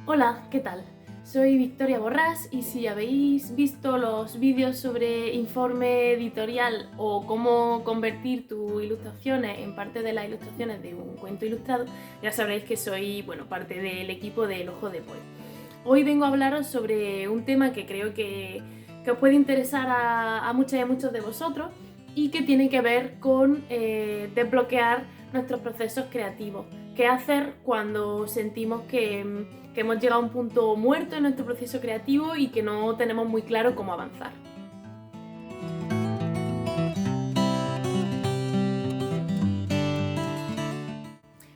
Hola, ¿qué tal? Soy Victoria Borrás y si habéis visto los vídeos sobre informe editorial o cómo convertir tus ilustraciones en parte de las ilustraciones de un cuento ilustrado, ya sabréis que soy, parte del equipo de El Ojo de Poe. Hoy vengo a hablaros sobre un tema que creo que os puede interesar a muchas y a muchos de vosotros y que tiene que ver con desbloquear nuestros procesos creativos. ¿Qué hacer cuando sentimos que hemos llegado a un punto muerto en nuestro proceso creativo y que no tenemos muy claro cómo avanzar?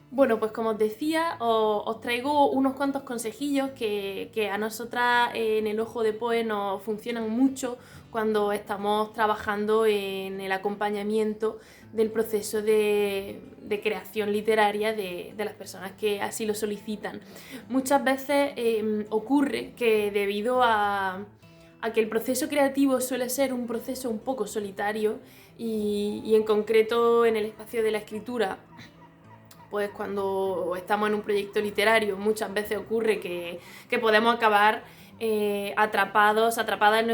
Bueno, pues como os decía, os traigo unos cuantos consejillos que a nosotras en El Ojo de Poe nos funcionan mucho cuando estamos trabajando en el acompañamiento del proceso de creación literaria de las personas que así lo solicitan. Muchas veces ocurre que debido a que el proceso creativo suele ser un proceso un poco solitario y en concreto en el espacio de la escritura, pues cuando estamos en un proyecto literario muchas veces ocurre que podemos acabar atrapadas en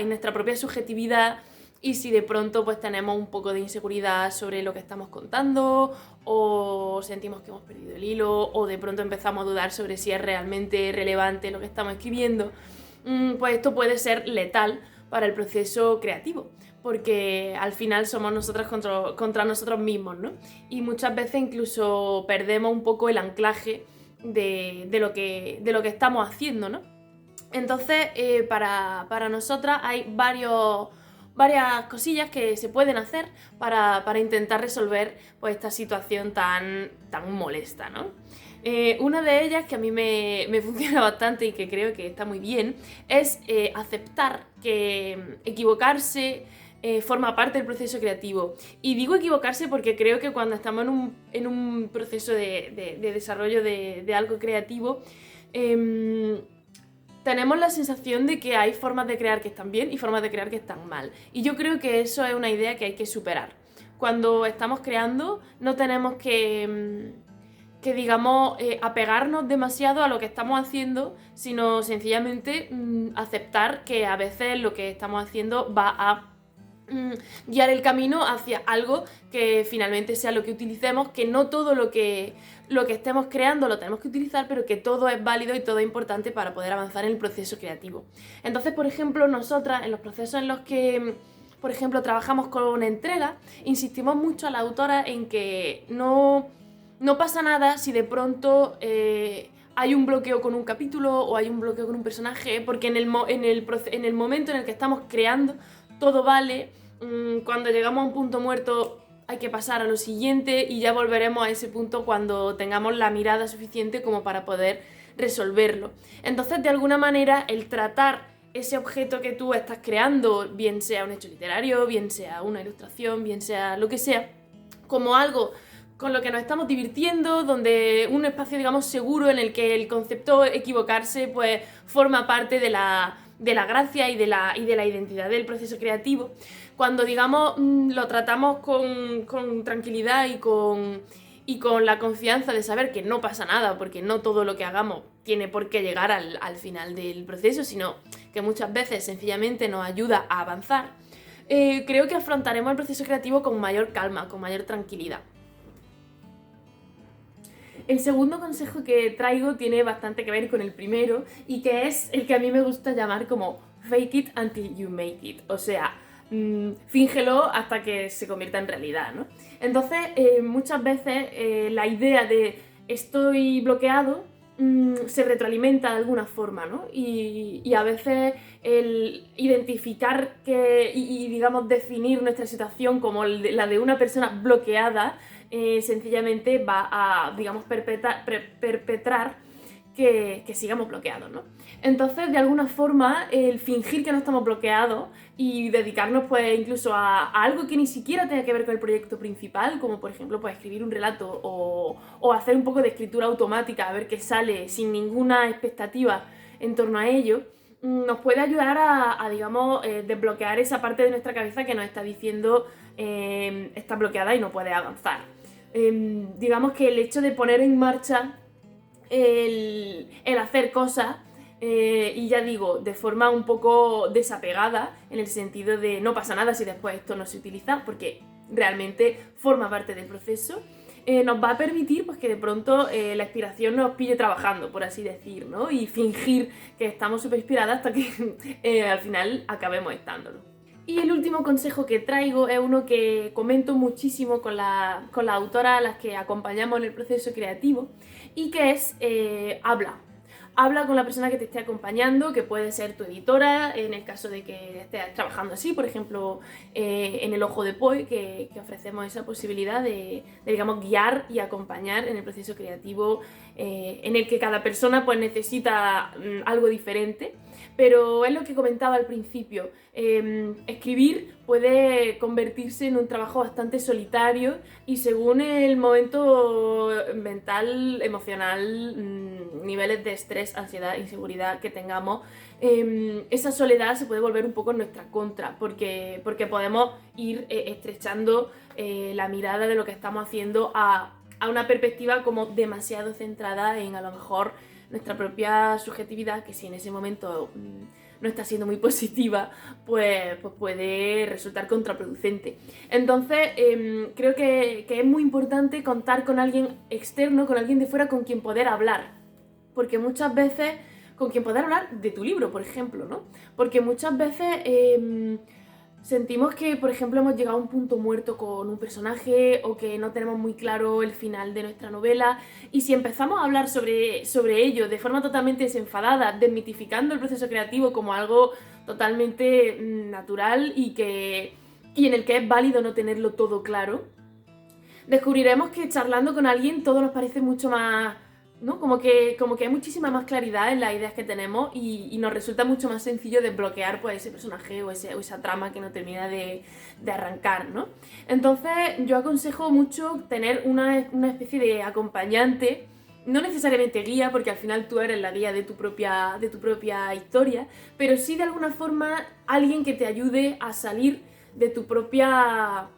nuestra propia subjetividad, y si de pronto pues tenemos un poco de inseguridad sobre lo que estamos contando o sentimos que hemos perdido el hilo o de pronto empezamos a dudar sobre si es realmente relevante lo que estamos escribiendo, pues esto puede ser letal para el proceso creativo, porque al final somos nosotras contra nosotros mismos, ¿no? Y muchas veces incluso perdemos un poco el anclaje de lo que estamos haciendo, ¿no? Entonces, para nosotras hay varias cosillas que se pueden hacer para intentar resolver pues, esta situación tan molesta, ¿no? Una de ellas que a mí me funciona bastante y que creo que está muy bien es aceptar que equivocarse forma parte del proceso creativo. Y digo equivocarse porque creo que cuando estamos en un proceso de desarrollo de algo creativo, tenemos la sensación de que hay formas de crear que están bien y formas de crear que están mal. Y yo creo que eso es una idea que hay que superar. Cuando estamos creando no tenemos que digamos, apegarnos demasiado a lo que estamos haciendo, sino sencillamente aceptar que a veces lo que estamos haciendo va a guiar el camino hacia algo que finalmente sea lo que utilicemos, que no todo lo que estemos creando lo tenemos que utilizar, pero que todo es válido y todo es importante para poder avanzar en el proceso creativo. Entonces, por ejemplo, nosotras en los procesos en los que, por ejemplo, trabajamos con entrega, insistimos mucho a la autora en que no pasa nada si de pronto hay un bloqueo con un capítulo o hay un bloqueo con un personaje, porque en el momento en el que estamos creando todo vale. Cuando llegamos a un punto muerto hay que pasar a lo siguiente y ya volveremos a ese punto cuando tengamos la mirada suficiente como para poder resolverlo. Entonces, de alguna manera, el tratar ese objeto que tú estás creando, bien sea un hecho literario, bien sea una ilustración, bien sea lo que sea, como algo con lo que nos estamos divirtiendo, donde un espacio, digamos, seguro en el que el concepto equivocarse pues forma parte de la gracia y de la identidad del proceso creativo. Cuando, digamos, lo tratamos con tranquilidad y con la confianza de saber que no pasa nada, porque no todo lo que hagamos tiene por qué llegar al final del proceso, sino que muchas veces sencillamente nos ayuda a avanzar, creo que afrontaremos el proceso creativo con mayor calma, con mayor tranquilidad. El segundo consejo que traigo tiene bastante que ver con el primero y que es el que a mí me gusta llamar como fake it until you make it, o sea, fíngelo hasta que se convierta en realidad, ¿no? Entonces, muchas veces la idea de estoy bloqueado se retroalimenta de alguna forma, ¿no? Y a veces el identificar y digamos definir nuestra situación como la de una persona bloqueada sencillamente va a, digamos, perpetrar que sigamos bloqueados, ¿no? Entonces, de alguna forma, el fingir que no estamos bloqueados y dedicarnos, pues, incluso a algo que ni siquiera tenga que ver con el proyecto principal, como por ejemplo, pues, escribir un relato o hacer un poco de escritura automática, a ver qué sale sin ninguna expectativa en torno a ello, nos puede ayudar a digamos, desbloquear esa parte de nuestra cabeza que nos está diciendo está bloqueada y no puede avanzar. Digamos que el hecho de poner en marcha el hacer cosas. Y ya digo, de forma un poco desapegada, en el sentido de no pasa nada si después esto no se utiliza, porque realmente forma parte del proceso. Nos va a permitir pues, que de pronto la inspiración nos pille trabajando, por así decir, ¿no? Y fingir que estamos súper inspiradas hasta que al final acabemos estándolo. Y el último consejo que traigo es uno que comento muchísimo con las autoras a las que acompañamos en el proceso creativo, y que es habla. Habla con la persona que te esté acompañando, que puede ser tu editora, en el caso de que estés trabajando así, por ejemplo, en El Ojo de Poi, que ofrecemos esa posibilidad de, digamos, guiar y acompañar en el proceso creativo, en el que cada persona pues, necesita algo diferente. Pero es lo que comentaba al principio, escribir puede convertirse en un trabajo bastante solitario y según el momento mental, emocional, niveles de estrés, ansiedad, inseguridad que tengamos, esa soledad se puede volver un poco en nuestra contra, porque podemos ir estrechando la mirada de lo que estamos haciendo a una perspectiva como demasiado centrada en a lo mejor nuestra propia subjetividad, que si en ese momento no está siendo muy positiva, pues puede resultar contraproducente. Entonces, creo que es muy importante contar con alguien externo, con alguien de fuera con quien poder hablar. Porque muchas veces, con quien poder hablar de tu libro, por ejemplo, ¿no? Porque muchas veces sentimos que, por ejemplo, hemos llegado a un punto muerto con un personaje o que no tenemos muy claro el final de nuestra novela, y si empezamos a hablar sobre ello de forma totalmente desenfadada, desmitificando el proceso creativo como algo totalmente natural y en el que es válido no tenerlo todo claro, descubriremos que charlando con alguien todo nos parece mucho más, ¿no? Como que hay muchísima más claridad en las ideas que tenemos y nos resulta mucho más sencillo desbloquear pues, ese personaje o esa trama que no termina de arrancar, ¿no? Entonces yo aconsejo mucho tener una especie de acompañante, no necesariamente guía, porque al final tú eres la guía de tu propia historia, pero sí de alguna forma alguien que te ayude a salir de tu propia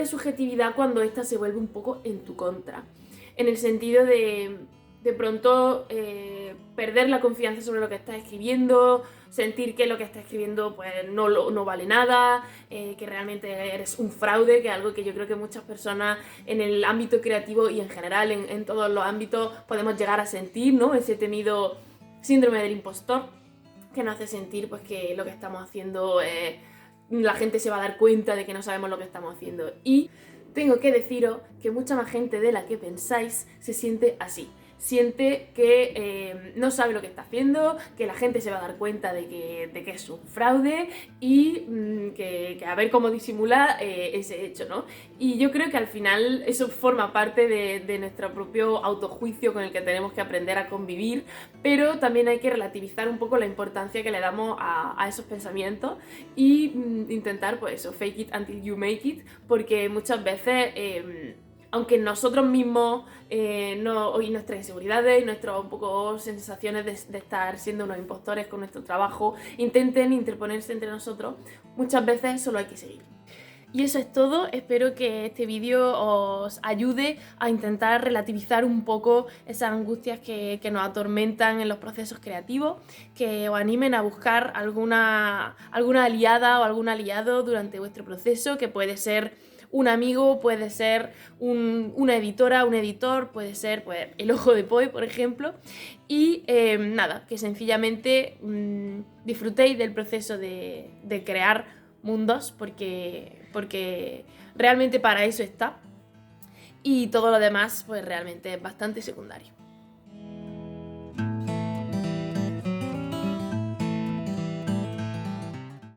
subjetividad cuando ésta se vuelve un poco en tu contra. En el sentido de pronto perder la confianza sobre lo que estás escribiendo, sentir que lo que estás escribiendo pues no vale nada, que realmente eres un fraude, que es algo que yo creo que muchas personas en el ámbito creativo y en general en todos los ámbitos podemos llegar a sentir, ¿no? Ese temido síndrome del impostor que nos hace sentir pues que lo que estamos haciendo la gente se va a dar cuenta de que no sabemos lo que estamos haciendo. Y tengo que deciros que mucha más gente de la que pensáis se siente así. Siente que no sabe lo que está haciendo, que la gente se va a dar cuenta de que es un fraude y que a ver cómo disimula ese hecho, ¿no? Y yo creo que al final eso forma parte de nuestro propio autojuicio con el que tenemos que aprender a convivir, pero también hay que relativizar un poco la importancia que le damos a esos pensamientos y intentar, pues eso, fake it until you make it, porque muchas veces aunque nosotros mismos y nuestras inseguridades y nuestras un poco sensaciones de estar siendo unos impostores con nuestro trabajo intenten interponerse entre nosotros, muchas veces solo hay que seguir. Y eso es todo, espero que este vídeo os ayude a intentar relativizar un poco esas angustias que nos atormentan en los procesos creativos, que os animen a buscar alguna aliada o algún aliado durante vuestro proceso, que puede ser un amigo, puede ser una editora, un editor, puede ser pues, El Ojo de Poi, por ejemplo. Y nada, que sencillamente disfrutéis del proceso de crear mundos, porque realmente para eso está. Y todo lo demás, pues realmente es bastante secundario.